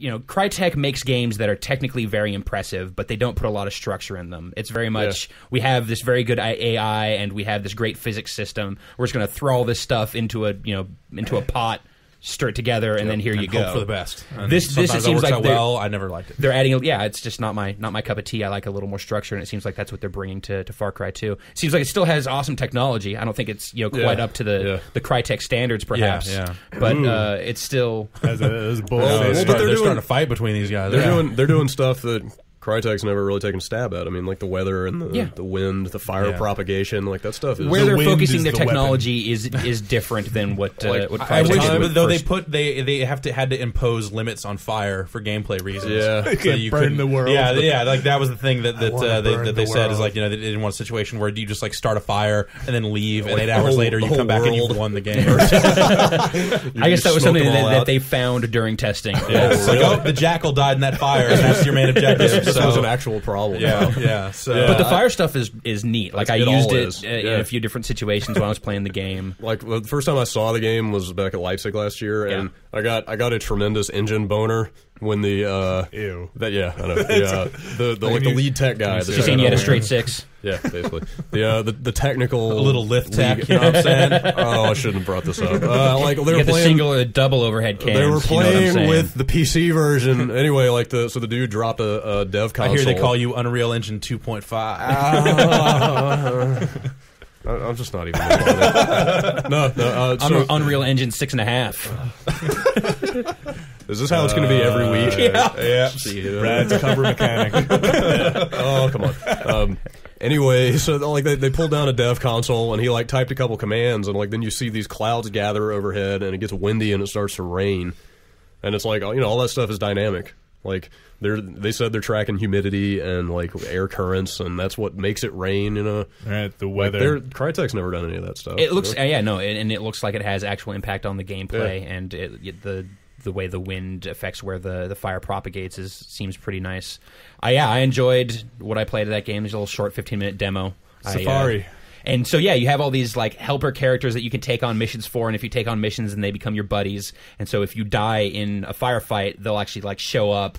Crytek makes games that are technically very impressive, but they don't put a lot of structure in them. It's very much, we have this very good AI and we have this great physics system. We're just going to throw all this stuff into a pot, stir it together, and then here you go. Hope for the best. And this it seems works like out well. I never liked it. They're adding, it's just not my cup of tea. I like a little more structure, and it seems like that's what they're bringing to Far Cry 2. It seems like it still has awesome technology. I don't think it's quite up to the Crytek standards, perhaps. But it's still. As a bull. They're starting to fight between these guys. They're doing stuff that Crytek's never really taken a stab at. I mean, like the weather and the wind, the fire propagation, like that stuff. Where they're focusing their technology is different than what Crytek I wish, did. they had to impose limits on fire for gameplay reasons. Yeah, they can't burn the world. Yeah. Like that was the thing that they said is like they didn't want a situation where you just like start a fire and then leave, and 8 hours later you come back and you've won the game. I guess that was something that they found during testing. Yeah, it's like, the jackal died in that fire, and that's your main objective. This was an actual problem. Yeah. But the fire stuff is neat. Like I used it in a few different situations when I was playing the game. Like the first time I saw the game was back at Leipzig last year, and I got a tremendous engine boner when the ew. I know. The lead tech guy. You saying you had a straight 6? Yeah, basically. The technical a little lift tech, you know what I'm saying? Oh, I shouldn't have brought this up. Like they were playing the single or double overhead cams. They were playing with the PC version. Anyway, so the dude dropped a dev console. I hear they call you Unreal Engine 2.5. I'm just not even No. Unreal Engine 6.5. Is this how it's going to be every week? Yeah. Brad's a cover mechanic. Oh, come on. Anyway, so like they pulled down a dev console, and he like typed a couple commands, and like then you see these clouds gather overhead, and it gets windy, and it starts to rain, and it's like all that stuff is dynamic. Like they said they're tracking humidity and like air currents, and that's what makes it rain. Right, the weather. Crytek's never done any of that stuff. It looks, and it looks like it has actual impact on the gameplay, and the way the wind affects where the fire propagates seems pretty nice. I enjoyed what I played of that game. There's a little short 15-minute demo. Safari. And so, you have all these like helper characters that you can take on missions for, and if you take on missions, then they become your buddies. And so if you die in a firefight, they'll actually like show up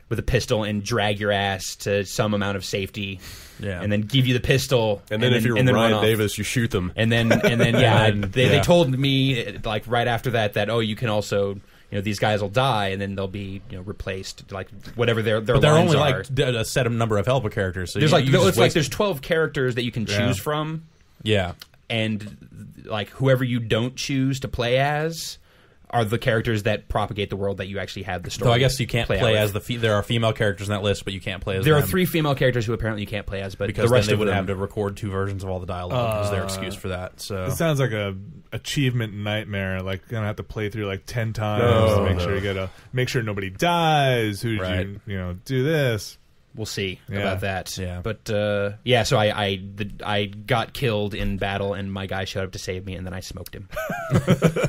with a pistol and drag your ass to some amount of safety, and then give you the pistol. And then if you're Ryan Davis, you shoot them. And then they told me like right after that you can also. These guys will die, and then they'll be replaced, like whatever their but they're lines only are. like a set number of helper characters. So there's there's 12 characters that you can choose from. Yeah, and like whoever you don't choose to play as are the characters that propagate the world that you actually have the story. So I guess you can't play as there are female characters in that list, but you can't play as there them. are 3 female characters who apparently you can't play as, but because the rest then they of would them have to record 2 versions of all the dialogue. Is their excuse for that? So it sounds like a achievement nightmare. Like gonna have to play through like 10 times to make sure you get make sure nobody dies. Who did you do this? We'll see about that. Yeah. But so I got killed in battle, and my guy showed up to save me, and then I smoked him.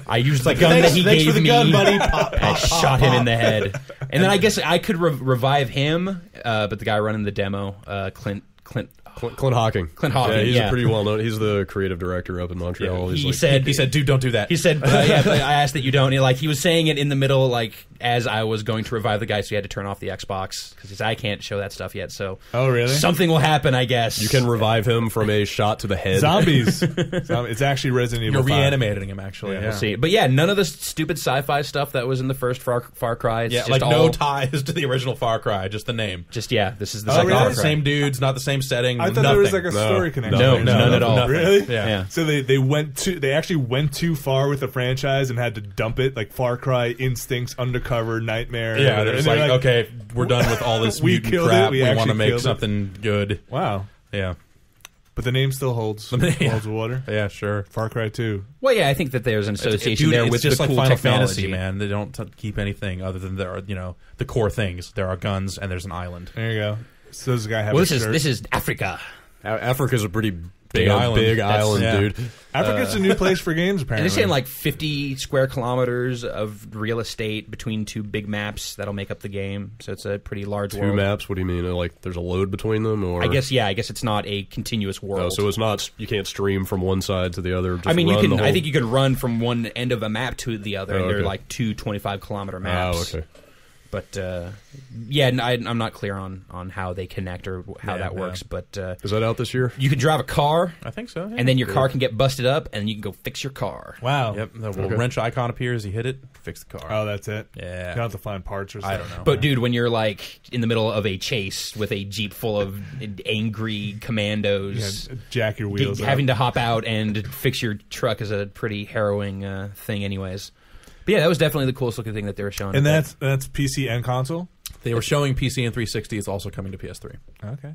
I used the gun that he gave me. Gun, buddy. I shot him in the head, and then I guess I could revive him. But the guy running the demo, Clint Hawking. Yeah, he's a pretty well known. He's the creative director up in Montreal. He said, "Dude, don't do that." He said, I asked that you don't." He was saying it in the middle, like as I was going to revive the guy, so he had to turn off the Xbox because I can't show that stuff yet. So, oh really? Something will happen, I guess. You can revive him from a shot to the head. Zombies. It's actually Resident Evil. You're reanimating him, actually. We'll see. But none of the stupid sci-fi stuff that was in the first Far Cry. It's just like no ties to the original Far Cry, just the name. This is the second Far Cry. Same dudes, not the same setting. I thought there was like a story connection. No, none at all. Really? Yeah. So they actually went too far with the franchise and had to dump it, like Far Cry, Instincts, Undercover, Nightmare. Yeah, they're just like, okay, we're done with all this mutant crap. We want to make something good. Wow. Yeah. But the name still holds water. Yeah, sure. Far Cry 2. Well, I think that there's an association there with just the like cool Final technology. Fantasy, man. They don't keep anything other than there are the core things. There are guns and there's an island. There you go. So does the guy have this is Africa. Africa's a pretty big island, dude. Africa's a new place for games, apparently. And they're saying like 50 square kilometers of real estate between 2 big maps that'll make up the game. So it's a pretty large world. 2 maps? What do you mean? Like there's a load between them? Or I guess it's not a continuous world. Oh, so it's not. You can't stream from one side to the other. Just I mean, run I think you can run from one end of a map to the other. And they're like 2 25-kilometer maps. Oh, okay. But yeah, I'm not clear on how they connect or how that works. But is that out this year? You can drive a car. I think so. Yeah. And then your car can get busted up, and you can go fix your car. Wow. Yep. The little wrench icon appears. You hit it, fix the car. Oh, that's it. Yeah. You don't have to find parts or something. I don't know. But dude, when you're like in the middle of a chase with a jeep full of angry commandos, jack your wheels. having to hop out and fix your truck is a pretty harrowing thing, anyways. But yeah, that was definitely the coolest looking thing that they were showing. And that's PC and console? They were showing PC and 360. It's also coming to PS3. Okay.